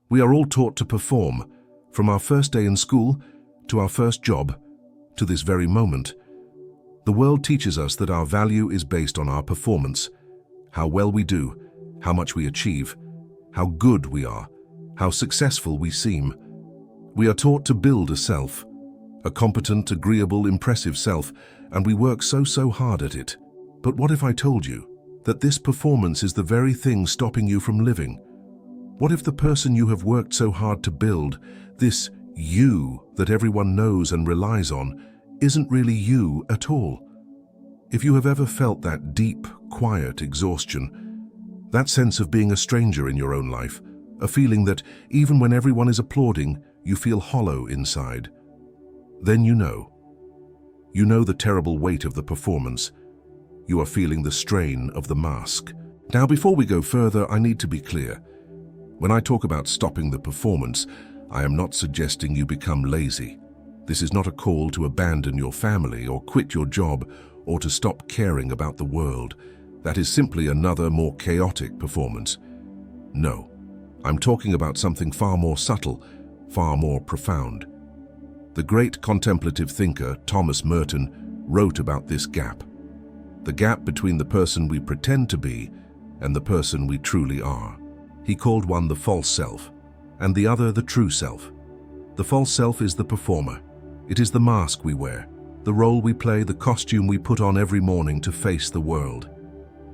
We are all taught to perform, from our first day in school, to our first job, to this very moment. The world teaches us that our value is based on our performance, how well we do, how much we achieve, how good we are, how successful we seem. We are taught to build a self, a competent, agreeable, impressive self, and we work so hard at it. But what if I told you that this performance is the very thing stopping you from living? What if the person you have worked so hard to build, this you that everyone knows and relies on, isn't really you at all? If you have ever felt that deep, quiet exhaustion, that sense of being a stranger in your own life, a feeling that even when everyone is applauding, you feel hollow inside, then you know. You know the terrible weight of the performance. You are feeling the strain of the mask. Now, before we go further, I need to be clear. When I talk about stopping the performance, I am not suggesting you become lazy. This is not a call to abandon your family or quit your job or to stop caring about the world. That is simply another, more chaotic performance. No, I'm talking about something far more subtle, far more profound. The great contemplative thinker Thomas Merton wrote about this gap. The gap between the person we pretend to be and the person we truly are. He called one the false self, and the other the true self. The false self is the performer. It is the mask we wear, the role we play, the costume we put on every morning to face the world.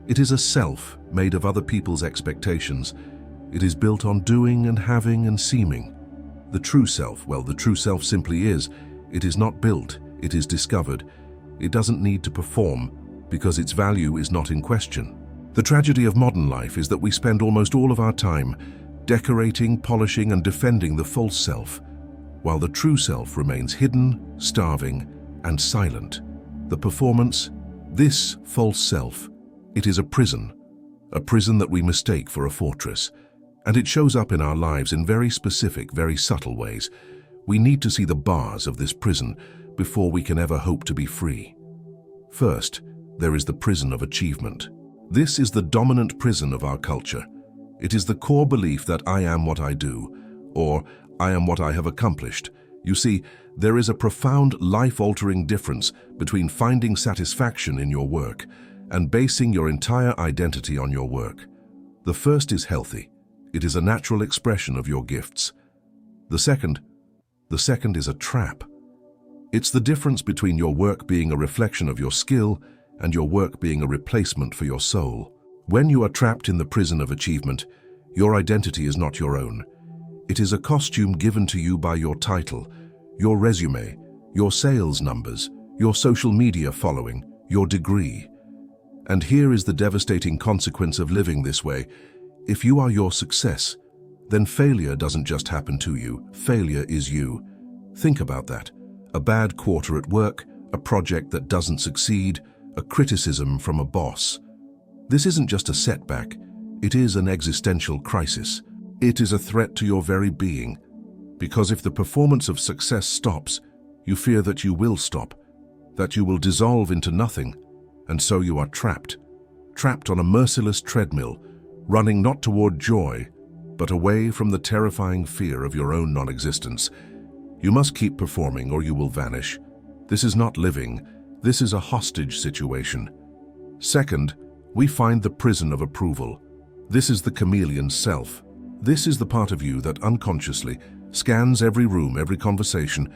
It is a self made of other people's expectations. It is built on doing and having and seeming. The true self, well, the true self simply is. It is not built, it is discovered. It doesn't need to perform because its value is not in question. The tragedy of modern life is that we spend almost all of our time decorating, polishing, and defending the false self, while the true self remains hidden, starving, and silent. The performance, this false self, it is a prison that we mistake for a fortress. And it shows up in our lives in very specific, very subtle ways. We need to see the bars of this prison before we can ever hope to be free. First, there is the prison of achievement. This is the dominant prison of our culture. It is the core belief that I am what I do, or I am what I have accomplished. You see, there is a profound, life-altering difference between finding satisfaction in your work and basing your entire identity on your work. The first is healthy. It is a natural expression of your gifts. The second is a trap. It's the difference between your work being a reflection of your skill and your work being a replacement for your soul. When you are trapped in the prison of achievement, your identity is not your own. It is a costume given to you by your title, your resume, your sales numbers, your social media following, your degree. And here is the devastating consequence of living this way. If you are your success, then failure doesn't just happen to you. Failure is you. Think about that. A bad quarter at work, a project that doesn't succeed, a criticism from a boss. This isn't just a setback. It is an existential crisis. It is a threat to your very being. Because if the performance of success stops, you fear that you will stop, that you will dissolve into nothing, and so you are trapped on a merciless treadmill, running not toward joy, but away from the terrifying fear of your own non-existence. You must keep performing or you will vanish. This is not living. This is a hostage situation. Second, we find the prison of approval. This is the chameleon self. This is the part of you that unconsciously scans every room, every conversation,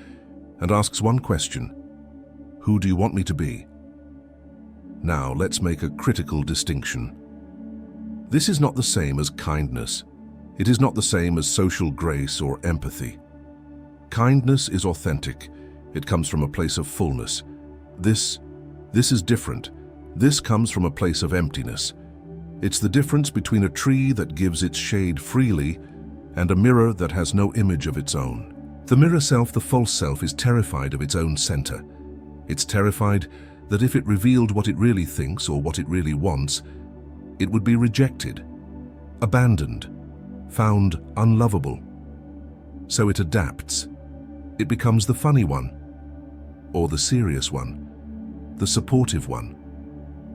and asks one question: who do you want me to be? Now, let's make a critical distinction. This is not the same as kindness. It is not the same as social grace or empathy. Kindness is authentic. It comes from a place of fullness. This is different. This comes from a place of emptiness. It's the difference between a tree that gives its shade freely and a mirror that has no image of its own. The mirror self, the false self, is terrified of its own center. It's terrified that if it revealed what it really thinks or what it really wants, it would be rejected, abandoned, found unlovable. So it adapts. It becomes the funny one, or the serious one, the supportive one,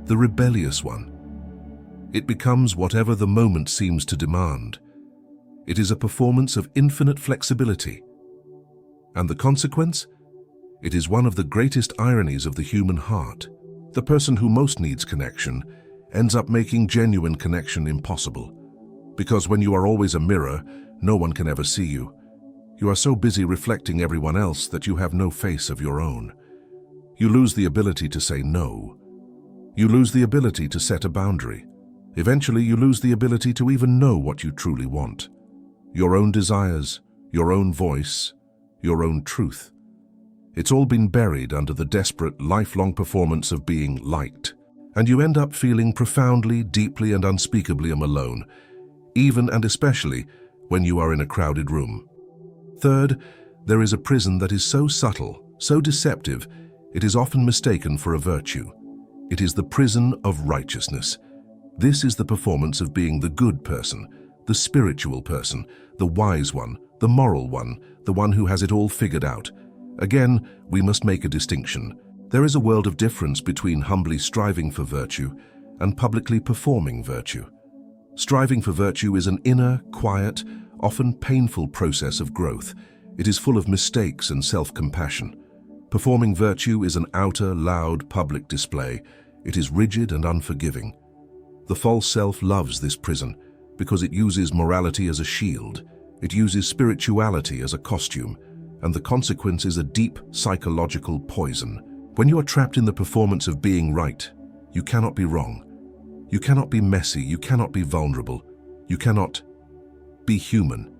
the rebellious one. It becomes whatever the moment seems to demand. It is a performance of infinite flexibility. And the consequence? It is one of the greatest ironies of the human heart. The person who most needs connection ends up making genuine connection impossible. Because when you are always a mirror, no one can ever see you. You are so busy reflecting everyone else that you have no face of your own. You lose the ability to say no. You lose the ability to set a boundary. Eventually, you lose the ability to even know what you truly want. Your own desires, your own voice, your own truth. It's all been buried under the desperate, lifelong performance of being liked. And you end up feeling profoundly, deeply, and unspeakably alone, even and especially when you are in a crowded room. Third, there is a prison that is so subtle, so deceptive, it is often mistaken for a virtue. It is the prison of righteousness. This is the performance of being the good person, the spiritual person, the wise one, the moral one, the one who has it all figured out. Again, we must make a distinction. There is a world of difference between humbly striving for virtue and publicly performing virtue. Striving for virtue is an inner, quiet, often painful process of growth. It is full of mistakes and self-compassion. Performing virtue is an outer, loud, public display. It is rigid and unforgiving. The false self loves this prison because it uses morality as a shield. It uses spirituality as a costume, and the consequence is a deep psychological poison. When you are trapped in the performance of being right, you cannot be wrong. You cannot be messy, you cannot be vulnerable. You cannot be human.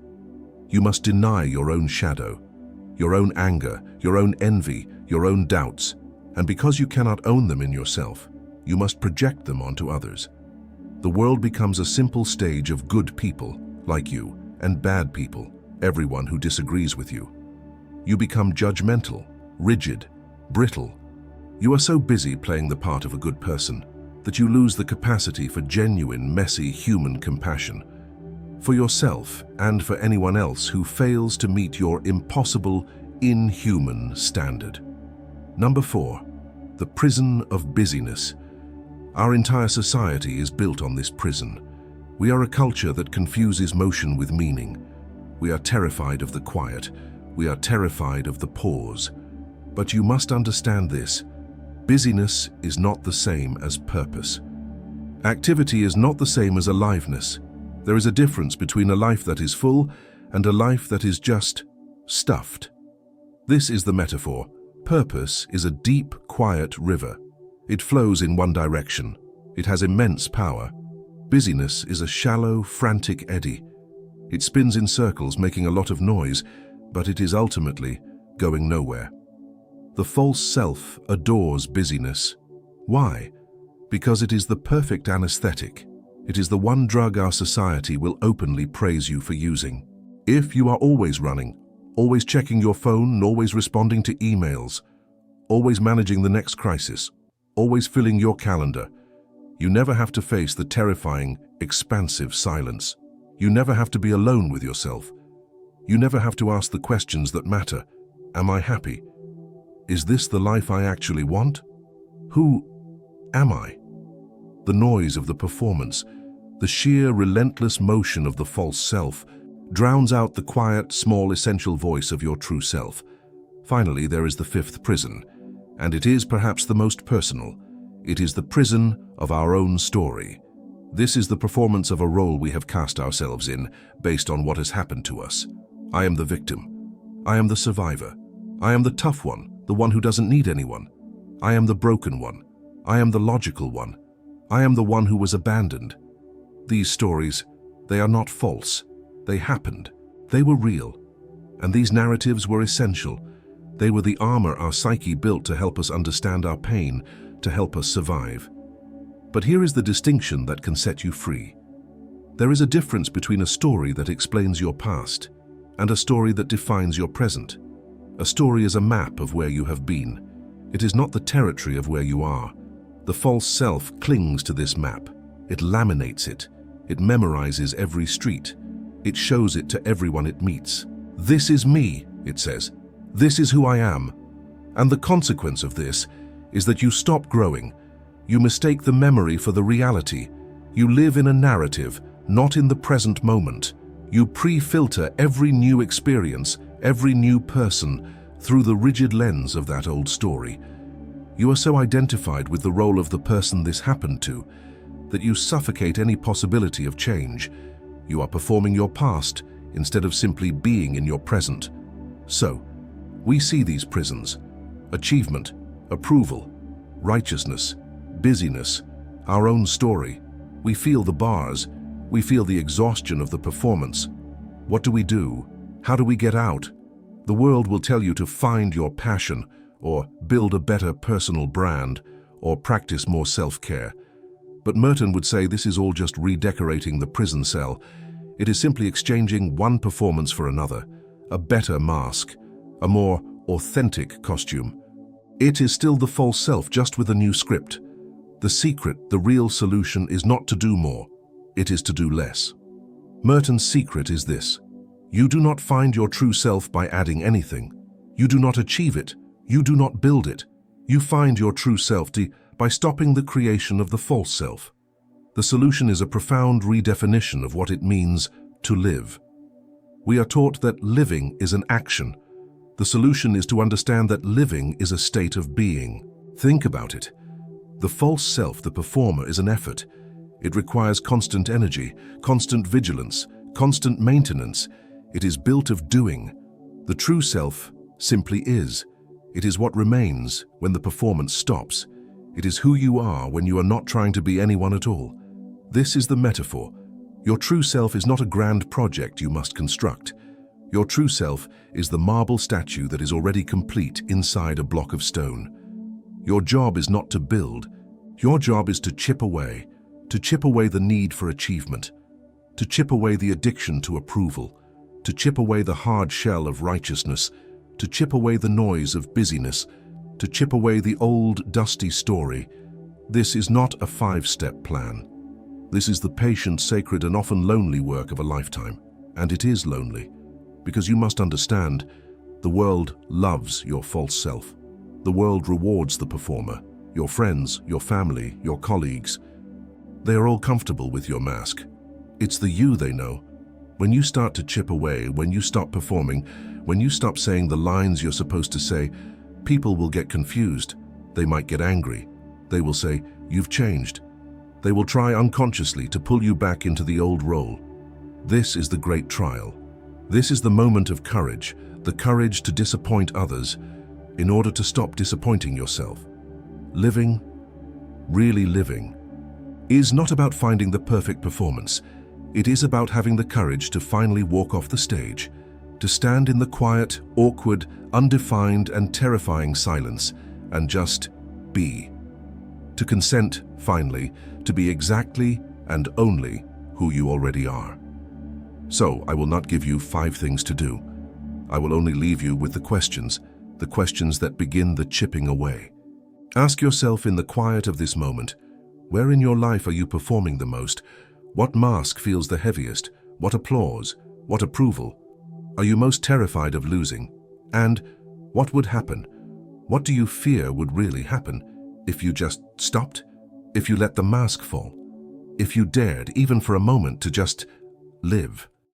You must deny your own shadow, your own anger, your own envy, your own doubts, and because you cannot own them in yourself, you must project them onto others. The world becomes a simple stage of good people, like you, and bad people, everyone who disagrees with you. You become judgmental, rigid, brittle. You are so busy playing the part of a good person that you lose the capacity for genuine, messy, human compassion. For yourself and for anyone else who fails to meet your impossible, inhuman standard. Number 4, the prison of busyness. Our entire society is built on this prison. We are a culture that confuses motion with meaning. We are terrified of the quiet. We are terrified of the pause. But you must understand this. Busyness is not the same as purpose. Activity is not the same as aliveness. There is a difference between a life that is full and a life that is just stuffed. This is the metaphor. Purpose is a deep, quiet river. It flows in one direction. It has immense power. Busyness is a shallow, frantic eddy. It spins in circles, making a lot of noise, but it is ultimately going nowhere. The false self adores busyness. Why? Because it is the perfect anesthetic. It is the one drug our society will openly praise you for using. If you are always running, always checking your phone, always responding to emails, always managing the next crisis, always filling your calendar, you never have to face the terrifying, expansive silence. You never have to be alone with yourself. You never have to ask the questions that matter. Am I happy? Is this the life I actually want? Who am I? The noise of the performance, the sheer relentless motion of the false self, drowns out the quiet, small, essential voice of your true self. Finally, there is the 5th prison, and it is perhaps the most personal. It is the prison of our own story. This is the performance of a role we have cast ourselves in based on what has happened to us. I am the victim. I am the survivor. I am the tough one, the one who doesn't need anyone. I am the broken one. I am the logical one. I am the one who was abandoned. These stories, they are not false. They happened. They were real. And these narratives were essential. They were the armor our psyche built to help us understand our pain, to help us survive. But here is the distinction that can set you free. There is a difference between a story that explains your past and a story that defines your present. A story is a map of where you have been. It is not the territory of where you are. The false self clings to this map. It laminates it. It memorizes every street. It shows it to everyone it meets. This is me, it says. This is who I am. And the consequence of this is that you stop growing. You mistake the memory for the reality. You live in a narrative, not in the present moment. You pre-filter every new experience, every new person, through the rigid lens of that old story. You are so identified with the role of the person this happened to that you suffocate any possibility of change. You are performing your past instead of simply being in your present. So, we see these prisons: achievement, approval, righteousness, busyness, our own story. We feel the bars. We feel the exhaustion of the performance. What do? How do we get out? The world will tell you to find your passion, or build a better personal brand, or practice more self-care. But Merton would say this is all just redecorating the prison cell. It is simply exchanging one performance for another, a better mask, a more authentic costume. It is still the false self, just with a new script. The secret, the real solution, is not to do more. It is to do less. Merton's secret is this: you do not find your true self by adding anything. You do not achieve it. You do not build it. You find your true self by stopping the creation of the false self. The solution is a profound redefinition of what it means to live. We are taught that living is an action. The solution is to understand that living is a state of being. Think about it. The false self, the performer, is an effort. It requires constant energy, constant vigilance, constant maintenance. It is built of doing. The true self simply is. It is what remains when the performance stops. It is who you are when you are not trying to be anyone at all. This is the metaphor. Your true self is not a grand project you must construct. Your true self is the marble statue that is already complete inside a block of stone. Your job is not to build. Your job is to chip away the need for achievement, to chip away the addiction to approval, to chip away the hard shell of righteousness, to chip away the noise of busyness, to chip away the old, dusty story. This is not a 5-step plan. This is the patient, sacred, and often lonely work of a lifetime. And it is lonely, because you must understand, the world loves your false self. The world rewards the performer, your friends, your family, your colleagues. They are all comfortable with your mask. It's the you they know. When you start to chip away, when you stop performing, when you stop saying the lines you're supposed to say, people will get confused. They might get angry. They will say, "You've changed." They will try unconsciously to pull you back into the old role. This is the great trial. This is the moment of courage, the courage to disappoint others in order to stop disappointing yourself. Living, really living, is not about finding the perfect performance. It is about having the courage to finally walk off the stage, to stand in the quiet, awkward, undefined, and terrifying silence and just be. To consent, finally, to be exactly and only who you already are. So, I will not give you 5 things to do. I will only leave you with the questions that begin the chipping away. Ask yourself in the quiet of this moment, where in your life are you performing the most? What mask feels the heaviest? What applause? What approval? Are you most terrified of losing? And what would happen? What do you fear would really happen if you just stopped? If you let the mask fall? If you dared, even for a moment, to just live?